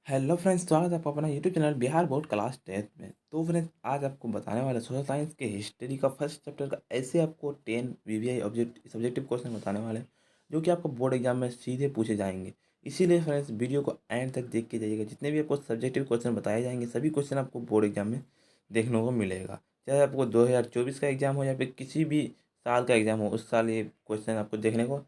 Hello friends, स्वागत है आपका अपना YouTube channel Bihar board class 10th में। तो फ्रेंड्स, आज आपको बताने वाले सोशल साइंस के हिस्ट्री का फर्स्ट चैप्टर का ऐसे आपको 10 वीवीआई सब्जेक्टिव क्वेश्चन बताने वाले हैं जो कि आपको बोर्ड एग्जाम में सीधे पूछे जाएंगे। इसीलिए फ्रेंड्स, वीडियो को एंड तक देख के जाइएगा। जितने भी आपको सब्जेक्टिव क्वेश्चन बताए जाएंगे सभी क्वेश्चन आपको बोर्ड एग्जाम में देखने को मिलेगा। चाहे आपको 2024 का एग्जाम हो या फिर किसी भी साल का एग्जाम हो, उस साल ये क्वेश्चन आपको देखने को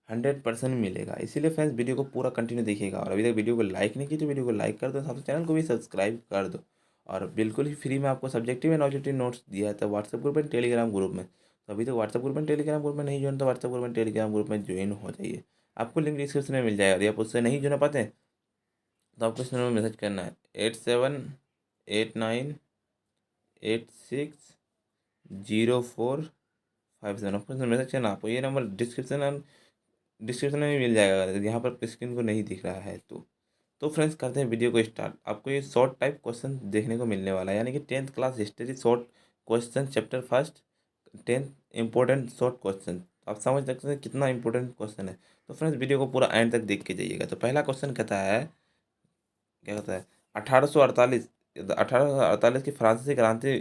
100% मिलेगा। इसीलिए फ्रेंड्स, वीडियो को पूरा कंटिन्यू देखिएगा। और अभी तक वीडियो को लाइक नहीं की तो वीडियो को लाइक कर दो, साथ चैनल को भी सब्सक्राइब कर दो। और बिल्कुल ही फ्री में आपको सब्जेक्टिव एंड ऑब्जेक्टिव नोट्स दिया है तो WhatsApp group and Telegram group में। तो अभी तक WhatsApp group and Telegram group में नहीं ज्वाइन तो WhatsApp group and Telegram group में ज्वाइन हो जाइए। आपको लिंक डिस्क्रिप्शन में मिल जाएगा। यदि आप उससे नहीं जुड़ पाते हैं तो आपको इस नंबर में मैसेज करना है 8789860457। आपको इसमें मैसेज करना, आपको ये नंबर डिस्क्रिप्शन में भी मिल जाएगा अगर यहाँ पर स्क्रीन को नहीं दिख रहा है तो फ्रेंड्स, करते हैं वीडियो को स्टार्ट। आपको ये शॉर्ट टाइप क्वेश्चन देखने को मिलने वाला है, यानी कि 10th class history short question chapter first 10th important short question. आप समझ सकते हैं कितना इंपॉर्टेंट क्वेश्चन है। तो फ्रेंड्स, वीडियो को पूरा एंड तक देख के जाइएगा। तो पहला क्वेश्चन कहता है, क्या कहता है, 1848 की फ्रांसीसी क्रांति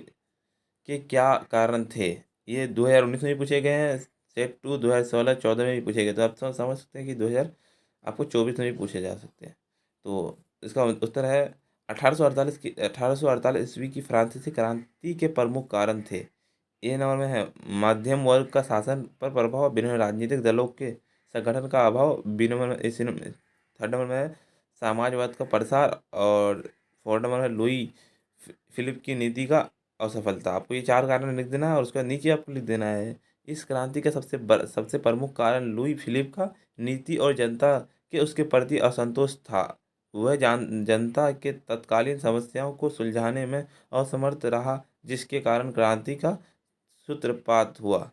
के क्या कारण थे। ये 2019 में भी पूछे गए हैं। सेट टू 2016-14 में भी पूछे गए। तो आप सब समझ सकते हैं कि 2000 आपको 24 में भी पूछे जा सकते हैं। तो इसका उत्तर है 1848 ईस्वी की फ्रांसीसी क्रांति के प्रमुख कारण थे। ए नंबर में है मध्यम वर्ग का शासन पर प्रभाव, विभिन्न राजनीतिक दलों के संगठन का अभाव। बी नंबर में इसी नंबर थर्ड नंबर में है साम्राज्यवाद का प्रसार। और फोर्थ नंबर है लुई फिलिप की नीति का असफलता। आपको ये चार कारण लिख देना है और उसका नीचे आपको लिख देना है इस क्रांति का सबसे प्रमुख कारण लुई फिलिप का नीति और जनता के उसके प्रति असंतोष था। वह जनता के तत्कालीन समस्याओं को सुलझाने में असमर्थ रहा, जिसके कारण क्रांति का सूत्रपात हुआ,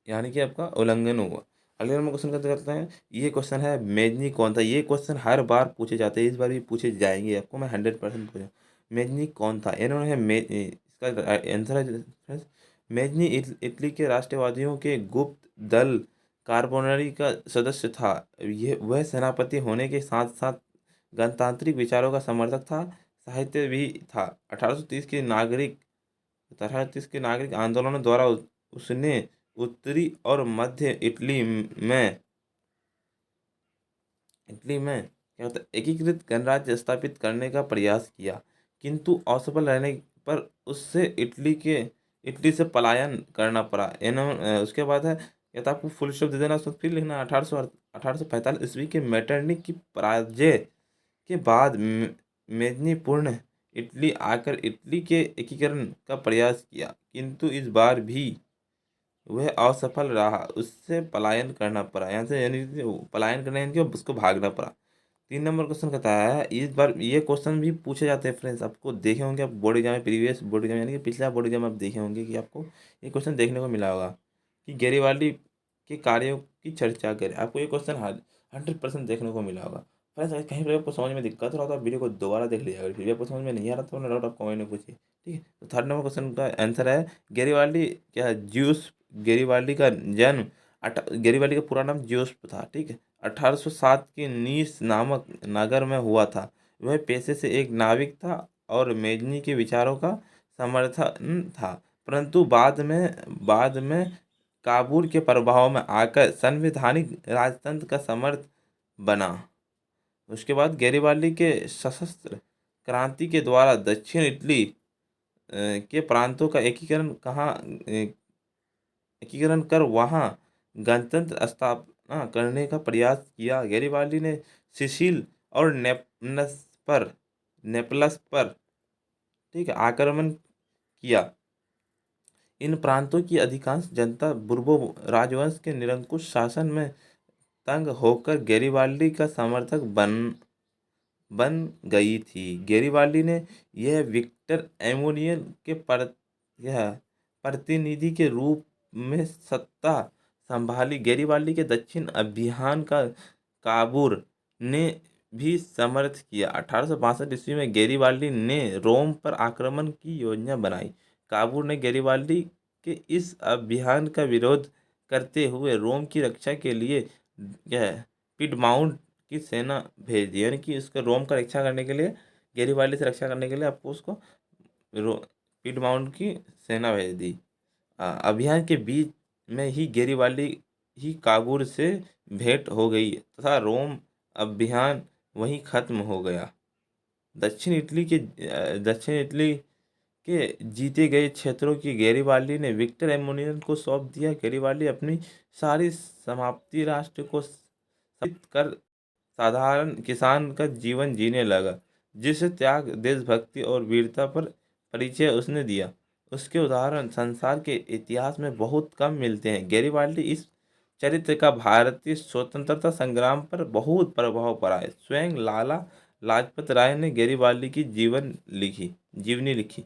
यानी कि आपका उल्लंघन हुआ। अगले नंबर क्वेश्चन करते हैं। ये क्वेश्चन है मेजनी कौन था। ये क्वेश्चन हर बार पूछे जाते हैं, इस बार भी पूछे जाएंगे आपको। मैं 100% पूछा, मेजनी कौन था। इन्होंने इसका आंसर है friends, मेजनी इटली के राष्ट्रवादियों के गुप्त दल कार्बोनरी का सदस्य था। ये वह सेनापति होने के साथ साथ गणतांत्रिक विचारों का समर्थक था, साहित्य भी था। 1830 के नागरिक आंदोलनों द्वारा उसने उत्तरी और मध्य इटली में क्या होता है एकीकृत गणराज्य स्थापित करने का प्रयास किया, किंतु असफल रहने पर उससे इटली से पलायन करना पड़ा। उसके बाद है, या तो आपको फुल स्टॉप दे देना, उसको फिर लिखना 1845 ईस्वी के मेटरनिक की पराजय के बाद मेदिनीपुर इटली आकर इटली के एकीकरण का प्रयास किया, किंतु इस बार भी वह असफल रहा, उससे पलायन करना पड़ा। यहाँ से यानी कि पलायन करना यानी कि उसको भागना पड़ा। 3 नंबर क्वेश्चन कहता है, इस बार ये क्वेश्चन भी पूछे जाते हैं फ्रेंड्स, आपको देखे होंगे आप बोर्ड एग्जाम में, प्रीवियस बोर्ड एग्जाम यानी कि पिछला बोर्ड एग्जाम आप देखे होंगे कि आपको ये क्वेश्चन देखने को मिला होगा कि गैरीवाल्डी के कार्यों की चर्चा करें। आपको ये क्वेश्चन 100% देखने को मिला होगा। फ्रेंड्स, अगर कहीं पर आपको समझ में दिक्कत हो रहा तो आप वीडियो को दोबारा देख लीजिएगा। अगर फिर भी आपको समझ में नहीं आ रहा तो डाउट आप कमेंट में पूछिए, ठीक है। तो 3rd नंबर क्वेश्चन का आंसर है गैरीवाल्डी क्या है, ज्यूस गैरीवाल्डी का जन्म गैरीवाल्डी का पूरा नाम ज्यूस था, ठीक है। 1807 के नीस नामक नगर में हुआ था। वह पेशे से एक नाविक था और मेजनी के विचारों का समर्थन था, परंतु बाद में काबुल के प्रभाव में आकर संवैधानिक राजतंत्र का समर्थ बना। उसके बाद गैरीवाल्डी के सशस्त्र क्रांति के द्वारा दक्षिण इटली के प्रांतों का एकीकरण कर वहां गणतंत्र स्थापना करने का प्रयास किया। गैरीबाल्डी ने सिसिल और नेपलस पर ठीक है आक्रमण किया। इन प्रांतों की अधिकांश जनता बुर्बो राजवंश के निरंकुश शासन में तंग होकर गैरीबाल्डी का समर्थक बन गई थी। गैरीबाल्डी ने यह विक्टर एमोनियल के यह प्रतिनिधि के रूप में सत्ता संभाली। गैरीबाल्डी के दक्षिण अभियान का काबूर ने भी समर्थ किया। 1862 ईस्वी में गैरीबाल्डी ने रोम पर आक्रमण की योजना बनाई। काबूर ने गैरीबाल्डी के इस अभियान का विरोध करते हुए रोम की रक्षा के लिए यह पिडमाउंट की सेना भेज दी, यानी कि उसके रोम का रक्षा करने के लिए, गैरिबाल्डी से रक्षा करने के लिए आपको उसको पीडमाउंट की सेना भेज दी। अभियान के बीच में ही गैरिबाल्डी ही काबुल से भेंट हो गई तथा रोम अभियान वहीं खत्म हो गया। दक्षिण इटली के जीते गए क्षेत्रों की गैरिबाल्डी ने विक्टर एमुनियन को सौंप दिया। गैरिबाल्डी अपनी सारी समाप्ति राष्ट्र को समर्पित कर साधारण किसान का जीवन जीने लगा, जिस त्याग, देशभक्ति और वीरता पर परिचय उसने दिया, उसके उदाहरण संसार के इतिहास में बहुत कम मिलते हैं। गैरिबाल्डी इस चरित्र का भारतीय स्वतंत्रता संग्राम पर बहुत प्रभाव पड़ा है। स्वयं लाला लाजपत राय ने गैरिबाल्डी की जीवनी लिखी।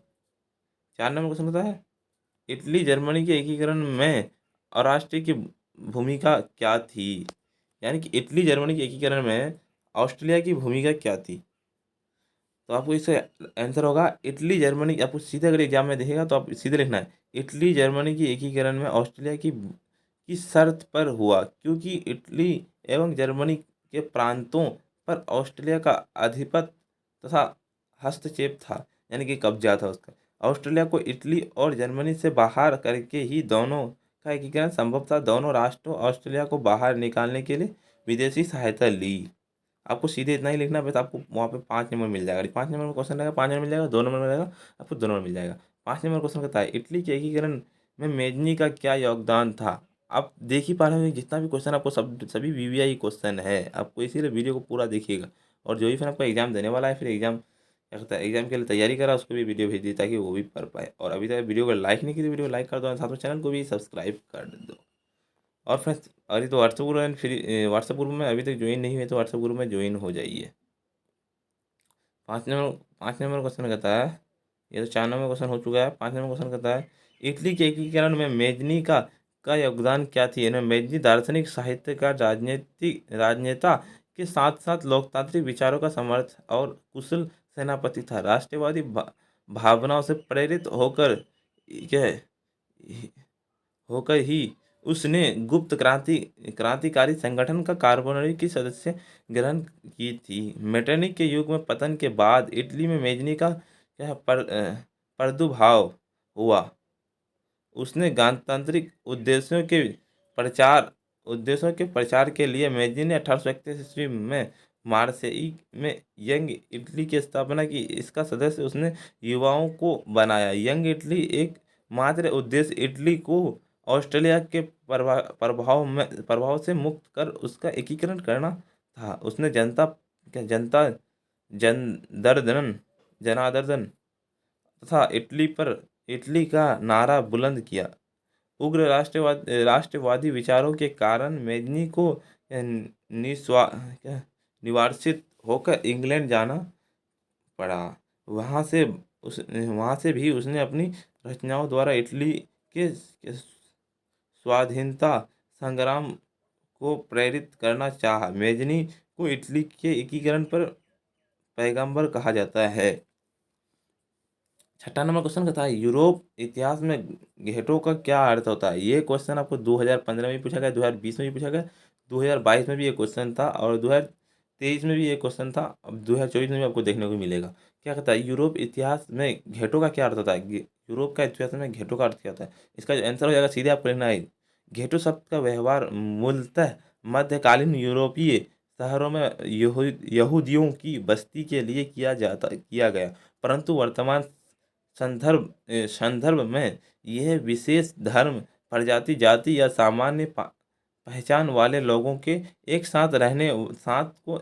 4 नंबर क्वेश्चन होता है, इटली जर्मनी के एकीकरण में ऑस्ट्रिया की भूमिका क्या थी? यानी कि इटली जर्मनी के एकीकरण में ऑस्ट्रेलिया की भूमिका क्या थी? तो आपको इसका आंसर होगा इटली जर्मनी। आपको सीधे अगर एग्जाम में देखेगा तो आप सीधे लिखना है, इटली जर्मनी की एकीकरण में ऑस्ट्रेलिया की शर्त पर हुआ, क्योंकि इटली एवं जर्मनी के प्रांतों पर ऑस्ट्रेलिया का आधिपत्य तथा हस्तक्षेप था, यानी कि कब्जा था उसका। ऑस्ट्रेलिया को इटली और जर्मनी से बाहर करके ही दोनों का एकीकरण संभव था। दोनों राष्ट्रों ऑस्ट्रेलिया को बाहर निकालने के लिए विदेशी सहायता ली। आपको सीधे इतना ही लिखना है, बस आपको वहाँ पे 5 नंबर मिल जाएगा। 5 नंबर में क्वेश्चन रहेगा, 5 नंबर मिल जाएगा, 2 नंबर मिल जाएगा, आपको 2 नंबर मिल जाएगा। 5 नंबर क्वेश्चन कहता है, इटली के एकीकरण में मेजनी का क्या योगदान था? आप देख ही पा रहे हो जितना भी क्वेश्चन आपको सभी वीवीआई क्वेश्चन है, आपको इसीलिए वीडियो को पूरा देखिएगा। और जो भी फिर आपको एग्जाम देने वाला है, फिर एग्जाम क्या कहता है, एग्जाम के लिए तैयारी करा, उसको भी वीडियो भेज दी ताकि वो भी पढ़ पाए। और अभी तक वीडियो को लाइक नहीं की तो वीडियो लाइक कर दो, साथ में चैनल को भी सब्सक्राइब कर दो। और फ्रेंड्स, अभी तो WhatsApp group and free, WhatsApp group में अभी तक ज्वाइन नहीं हुए तो व्हाट्सएप ग्रुप में ज्वाइन हो जाइए। 5 नंबर क्वेश्चन कहता है, ये तो 4 नंबर क्वेश्चन हो चुका है। 5 नंबर क्वेश्चन कहता है, इटली के एकीकरण में मेजनी का योगदान क्या थी? इन्हें मेजनी दार्शनिक, साहित्यकार, राजनेता के साथ साथ लोकतांत्रिक विचारों का समर्थ और कुशल सेनापति था। राष्ट्रवादी भावनाओं से प्रेरित क्या होकर ही उसने गुप्त क्रांतिकारी संगठन का कार्बोनरी की सदस्य ग्रहण की थी। मेटरनिक के युग में पतन के बाद इटली में मेजनी का प्रादुर्भाव हुआ। उसने गणतांत्रिक उद्देश्यों के प्रचार के लिए मेजनी ने 1831 ईस्वी में मार्सेई में यंग इटली की स्थापना की। इसका सदस्य उसने युवाओं को बनाया। यंग इटली एक मात्र उद्देश्य इटली को ऑस्ट्रेलिया के प्रभाव से मुक्त कर उसका एकीकरण करना था। उसने जनता जनार्दन तथा इटली का नारा बुलंद किया। उग्र राष्ट्रवादी विचारों के कारण मेजनी को निवासित होकर इंग्लैंड जाना पड़ा। वहाँ से भी उसने अपनी रचनाओं द्वारा इटली के स्वाधीनता संग्राम को प्रेरित करना चाहा। मेजनी को इटली के एकीकरण पर पैगंबर कहा जाता है। 6 नंबर क्वेश्चन कहता है, यूरोप इतिहास में घेटों का क्या अर्थ होता है? ये क्वेश्चन आपको 2015 में भी पूछा गया, 2020 में भी पूछा गया, 2022 में भी ये क्वेश्चन था और 2023 में भी ये क्वेश्चन था। अब 2024 में भी आपको देखने को मिलेगा। क्या कहता है, यूरोप इतिहास में घेटों का क्या अर्थ होता है? यूरोप का इतिहास में घेटों का अर्थ क्या होता है? इसका जो आंसर हो जाएगा, सीधे आपको लिखना है, घेटो शब्द का व्यवहार मूलतः मध्यकालीन यूरोपीय शहरों में यहूदियों की बस्ती के लिए किया गया, परंतु वर्तमान संदर्भ में यह विशेष धर्म, प्रजाति, जाति या सामान्य पहचान वाले लोगों के एक साथ को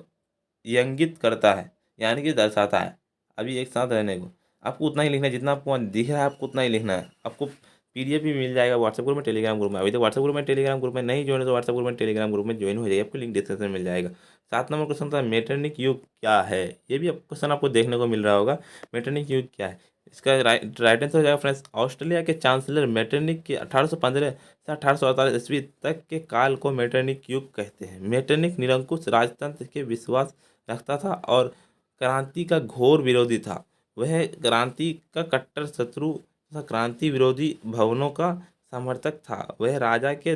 इंगित करता है, यानी कि दर्शाता है। अभी एक साथ रहने को आपको उतना ही लिखना है, जितना आपको दिख रहा है आपको उतना ही लिखना है। आपको पीडीएफ भी मिल जाएगा व्हाट्सएप ग्रुप में, टेलीग्राम ग्रुप में। अभी तो व्हाट्सएप ग्रुप में, टेलीग्राम ग्रुप में नहीं ज्वाइन हो तो व्हाट्सएप ग्रुप में, टेलीग्राम ग्रुप में ज्वाइन हो जाइए, आपको लिंक डिस्क्रिप्शन में मिल जाएगा। 7 नंबर क्वेश्चन था, मेटरनिक युग क्या है? ये भी क्वेश्चन आपको देखने को मिल रहा होगा, मेटरनिक युग क्या है? इसका राइट आंसर हो जाएगा फ्रेंड्स, ऑस्ट्रेलिया के चांसलर मेटरनिक के 1815 से 1848 ईस्वी तक के काल को मेटरनिक युग कहते हैं। मेटरनिक निरंकुश राजतंत्र के विश्वास रखता था और क्रांति का घोर विरोधी था। वह क्रांति का कट्टर शत्रु तथा क्रांति विरोधी भवनों का समर्थक था। वह राजा के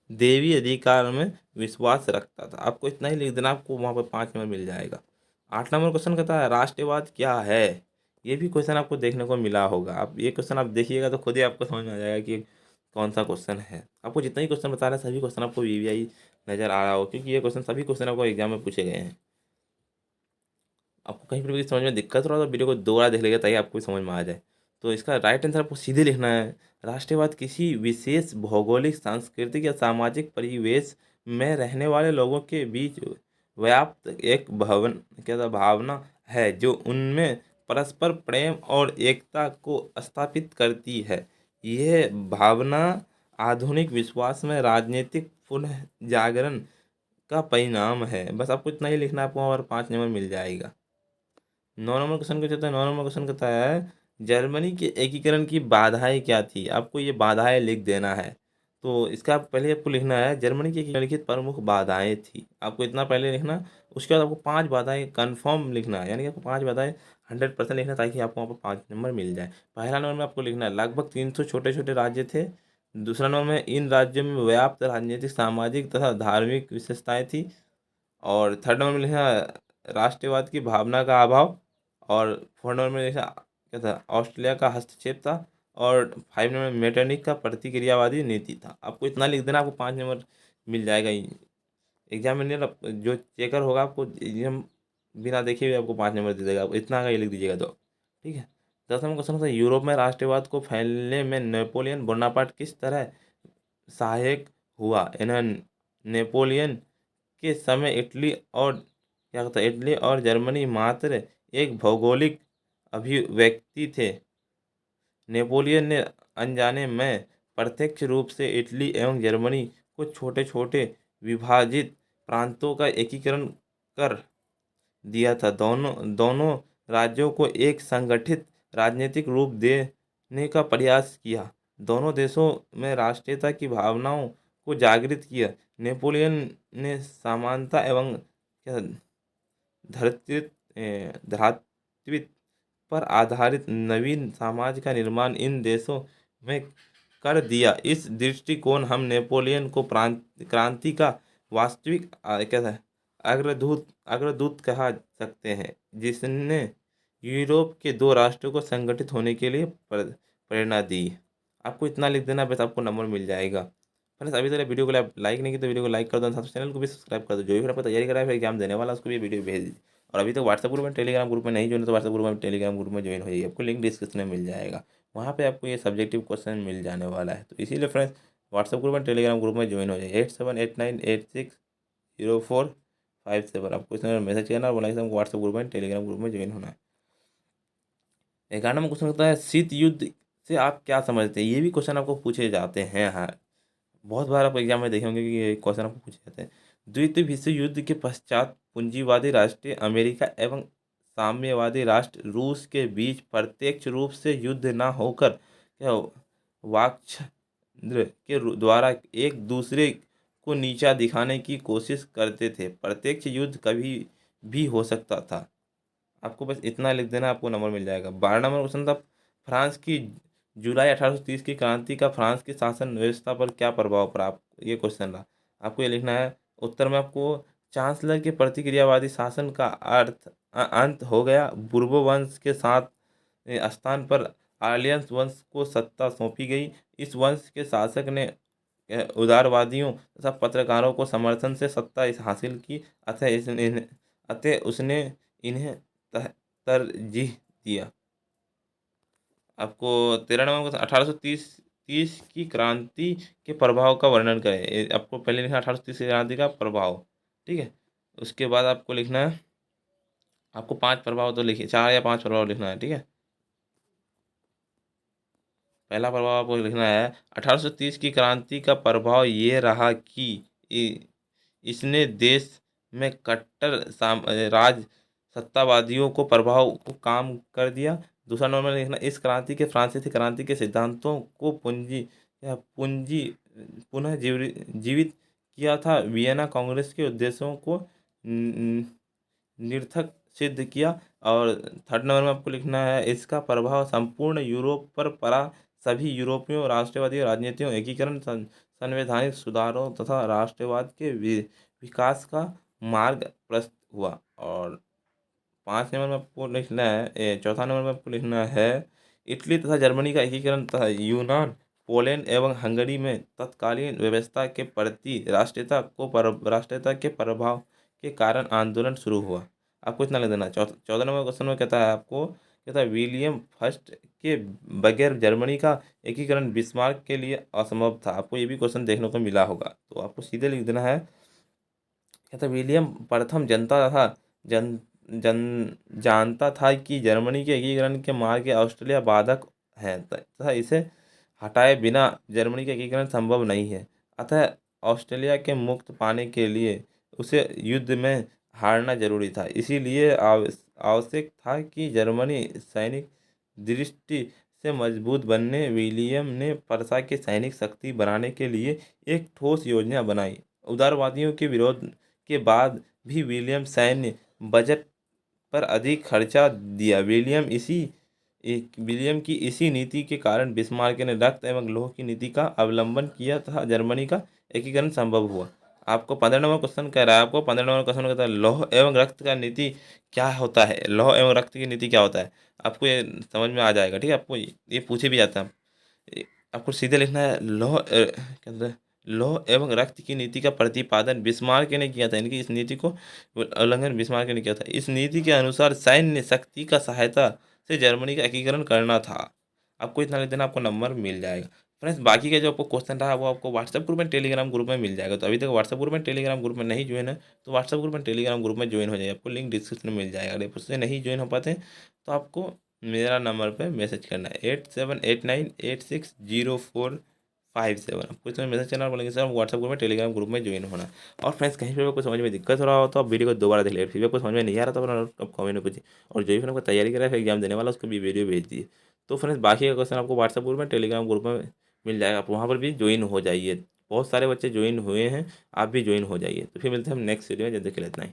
देवी अधिकार में विश्वास रखता था। आपको इतना ही लिख देना, आपको वहाँ पर 5 नंबर मिल जाएगा। 8 नंबर क्वेश्चन कहता है राष्ट्रवाद क्या है। ये भी क्वेश्चन आपको देखने को मिला होगा। आप ये क्वेश्चन आप देखिएगा तो खुद ही आपको समझ में आ जाएगा कि कौन सा क्वेश्चन है। आपको जितना ही क्वेश्चन बता रहे हैं सभी क्वेश्चन आपको वीवीआई नजर आ रहा हो, क्योंकि ये क्वेश्चन सभी क्वेश्चन आपको एग्जाम में पूछे गए हैं। आपको कहीं पर भी समझ में दिक्कत हो रहा है तो वीडियो को दोबारा देख लीजिएगा ताकि आपको भी समझ में आ जाए। तो इसका राइट आंसर आपको सीधे लिखना है। राष्ट्रवाद किसी विशेष भौगोलिक, सांस्कृतिक या सामाजिक परिवेश में रहने वाले लोगों के बीच व्याप्त एक भावना है जो उनमें परस्पर प्रेम और एकता को स्थापित करती है। यह भावना आधुनिक विश्वास में राजनीतिक पुनः जागरण का परिणाम है। बस आपको इतना ही लिखना है, आपको और 5 नंबर मिल जाएगा। 9 नंबर क्वेश्चन को चलता है। 9 नंबर क्वेश्चन कहता है जर्मनी के एकीकरण की बाधाएं क्या थी। आपको ये बाधाएं लिख देना है। तो इसका पहले आपको लिखना है जर्मनी की एकीकरण की प्रमुख बाधाएं थी। आपको इतना पहले लिखना। उसके बाद आपको 5 बाधाएं कन्फर्म लिखना है, यानी कि आपको 5 बाधाएं 100% लिखना, ताकि आपको वहाँ पर 5 नंबर मिल जाए। पहला नंबर में आपको लिखना है लगभग 300 छोटे छोटे राज्य थे। दूसरा नंबर में इन राज्यों में व्याप्त राजनीतिक, सामाजिक तथा धार्मिक विशेषताएं थी। और थर्ड नंबर में लिखा राष्ट्रवाद की भावना का अभाव। और 4 नंबर में लिखा क्या था, ऑस्ट्रेलिया का हस्तक्षेप था। और 5 नंबर में मेटरनिक का प्रतिक्रियावादी नीति था। आपको इतना लिख देना, आपको 5 नंबर मिल जाएगा। एग्जामिनर जो चेकर होगा आपको एकदम बिना देखे हुए आपको 5 नंबर दे देगा। आप इतना अगर ये लिख दीजिएगा तो ठीक है। 10 नंबर क्वेश्चन था यूरोप में राष्ट्रवाद को फैलने में नेपोलियन बोनापार्ट किस तरह सहायक हुआ। इन्हें नेपोलियन के समय इटली और क्या कहता है, इटली और जर्मनी मात्र एक भौगोलिक अभिव्यक्ति थे। नेपोलियन ने अनजाने में प्रत्यक्ष रूप से इटली एवं जर्मनी को छोटे छोटे विभाजित प्रांतों का एकीकरण कर दिया था। दोनों दोनों राज्यों को एक संगठित राजनीतिक रूप देने का प्रयास किया। दोनों देशों में राष्ट्रीयता की भावनाओं को जागृत किया। नेपोलियन ने समानता एवं क्या भ्रातृत्व पर आधारित नवीन समाज का निर्माण इन देशों में कर दिया। इस दृष्टिकोण हम नेपोलियन को क्रांति का वास्तविक क्या था अग्रदूत कहा सकते हैं, जिसने यूरोप के दो राष्ट्रों को संगठित होने के लिए प्रेरणा दी। आपको इतना लिख देना, बस आपको नंबर मिल जाएगा। फ्रेंड्स अभी तक वीडियो को लाइक नहीं की तो वीडियो को लाइक कर दो, साथ चैनल को भी सब्सक्राइब कर दो। जो भी आपको तैयारी करा है फिर एग्जाम देने वाला उसको भी वीडियो भेज दीजिए। और अभी तक व्हाट्सएप ग्रुप में, टेलीग्राम ग्रुप में नहीं जुड़े तो व्हाट्सएप ग्रुप में, टेलीग्राम ग्रुप में ज्वाइन हो जाइए। आपको लिंक डिस्क्रिप्शन में मिल जाएगा। वहाँ पे आपको ये सब्जेक्टिव क्वेश्चन मिल जाने वाला है। तो इसीलिए फ्रेंड्स व्हाट्सएप ग्रुप में, टेलीग्राम ग्रुप में ज्वाइन हो जाइए। 8789860457। आपको इसमें मैसेज करना और बोला कि हमको व्हाट्सएप ग्रुप में, टेलीग्राम ग्रुप में ज्वाइन होना है। 11 नंबर क्वेश्चन होता है शीत युद्ध से आप क्या समझते हैं। ये भी क्वेश्चन आपको पूछे जाते हैं। हाँ, बहुत बार आप एग्जाम में देखे होंगे कि ये क्वेश्चन आपको पूछे जाते हैं। द्वितीय विश्व युद्ध के पश्चात पूंजीवादी राष्ट्र अमेरिका एवं साम्यवादी राष्ट्र रूस के बीच प्रत्यक्ष रूप से युद्ध न होकर क्या वाकछंद्र के द्वारा एक दूसरे को नीचा दिखाने की कोशिश करते थे। प्रत्यक्ष युद्ध कभी भी हो सकता था। आपको बस इतना लिख देना, आपको नंबर मिल जाएगा। 12 नंबर क्वेश्चन था फ्रांस की जुलाई 1830 की क्रांति का फ्रांस की शासन व्यवस्था पर क्या प्रभाव पड़ा। आप ये क्वेश्चन रहा, आपको ये लिखना है। उत्तर में आपको चांसलर के प्रतिक्रियावादी शासन का अंत हो गया। बुर्बो वंश के साथ स्थान पर आर्लियंस वंश को सत्ता सौंपी गई। इस वंश के शासक ने उदारवादियों तथा पत्रकारों को समर्थन से सत्ता हासिल की। अतः उसने इन्हें तरजीह दिया। आपको 13 नंबर को 1830 की क्रांति के प्रभाव का वर्णन करें। आपको पहले लिखना 1830 की क्रांति का प्रभाव, ठीक है। उसके बाद आपको लिखना है, आपको 5 प्रभाव तो लिखिए, 4 या 5 प्रभाव लिखना है, ठीक है। पहला प्रभाव आपको लिखना है 1830 की क्रांति का प्रभाव ये रहा कि इसने देश में कट्टर राज सत्तावादियों को प्रभाव को काम कर दिया। दूसरा नंबर में लिखना इस क्रांति के फ्रांसीसी क्रांति के सिद्धांतों को पूंजी पुनः जीवित किया था। वियना कांग्रेस के उद्देश्यों को निरर्थक सिद्ध किया। और थर्ड नंबर में आपको लिखना है इसका प्रभाव संपूर्ण यूरोप पर पड़ा। सभी यूरोपियों राष्ट्रवादी राजनीतियों एकीकरण संवैधानिक सुधारों तथा राष्ट्रवाद के विकास का मार्ग प्रशस्त हुआ। और 5 नंबर में आपको लिखना है, चौथा नंबर में आपको लिखना है, इटली तथा जर्मनी का एकीकरण तथा यूनान, पोलैंड एवं हंगरी में तत्कालीन व्यवस्था के प्रति राष्ट्रीयता के प्रभाव के कारण आंदोलन शुरू हुआ। आपको इतना लिख देना। 14 नंबर क्वेश्चन में कहता है आपको, कहता है विलियम फर्स्ट के बगैर जर्मनी का एकीकरण बिस्मार्क के लिए असंभव था। आपको ये भी क्वेश्चन देखने को मिला होगा, तो आपको सीधे लिख देना है, कहता विलियम प्रथम जनता था जन जन जानता था कि जर्मनी के एकीकरण के मार्ग के ऑस्ट्रेलिया बाधक है तथा इसे हटाए बिना जर्मनी का एकीकरण संभव नहीं है। अतः ऑस्ट्रेलिया के मुक्त पाने के लिए उसे युद्ध में हारना जरूरी था। इसीलिए आवश्यक था कि जर्मनी सैनिक दृष्टि से मजबूत बनने विलियम ने प्रशा की सैनिक शक्ति बनाने के लिए एक ठोस योजना बनाई। उदारवादियों के विरोध के बाद भी विलियम सैन्य बजट पर अधिक खर्चा दिया। विलियम की इसी नीति के कारण बिस्मार्क ने रक्त एवं लौह की नीति का अवलंबन किया तथा जर्मनी का एकीकरण संभव हुआ। आपको 15 नंबर क्वेश्चन कह रहा है, आपको 15 नंबर क्वेश्चन कहता है लौह एवं रक्त का नीति क्या होता है, लौह एवं रक्त की नीति क्या होता है। आपको ये समझ में आ जाएगा, ठीक है। आपको ये पूछे भी जाता है। आपको सीधे लिखना है, कहते हैं लौह एवं रक्त की नीति का प्रतिपादन बिस्मार्क ने किया था। इनकी इस नीति को उल्लंघन बिस्मार्क ने किया था। इस नीति के अनुसार सैन्य शक्ति का सहायता से जर्मनी का एकीकरण करना था। आपको इतना लिख देना, आपको नंबर मिल जाएगा। फ्रेंड्स, बाकी का जो आपको क्वेश्चन रहा वो आपको व्हाट्सएप ग्रुप में टेलीग्राम ग्रुप में मिल जाएगा। तो अभी तक व्हाट्सएप ग्रुप में टेलीग्राम ग्रुप में नहीं ज्वाइन है तो व्हाट्सएप ग्रुप में टेलीग्राम ग्रुप में ज्वाइन हो जाए। आपको लिंक डिस्क्रिप्शन में मिल जाएगा। अगर उससे नहीं ज्वाइन हो पाते तो आपको मेरा नंबर पे मैसेज करना है 8789860457। आपको इसमें मैसेज करना बोलेंगे सर व्हाट्सएप ग्रुप में टेलीग्राम ग्रुप में ज्वाइन होना। और फ्रेंड्स, कहीं पे आपको समझ में दिक्कत हो रहा हो तो आप वीडियो को दोबारा देख लीजिए। फिर भी आपको समझ में नहीं आ रहा तो आप कमेंट में पूछिए। और जो भी फिर आपको तैयारी करा है एग्जाम देने वाला उसको भी वीडियो भेज दिए। तो फ्रेंड्स, बाकी का क्वेश्चन आपको व्हाट्सएप ग्रुप में टेलीग्राम ग्रुप में मिल जाएगा। आप वहाँ पर भी ज्वाइन हो जाइए। बहुत सारे बच्चे ज्वाइन हुए हैं, आप भी ज्वाइन हो जाइए। तो फिर मिलते हैं हम नेक्स्ट वीडियो में। जब तक के लिए इतना ही।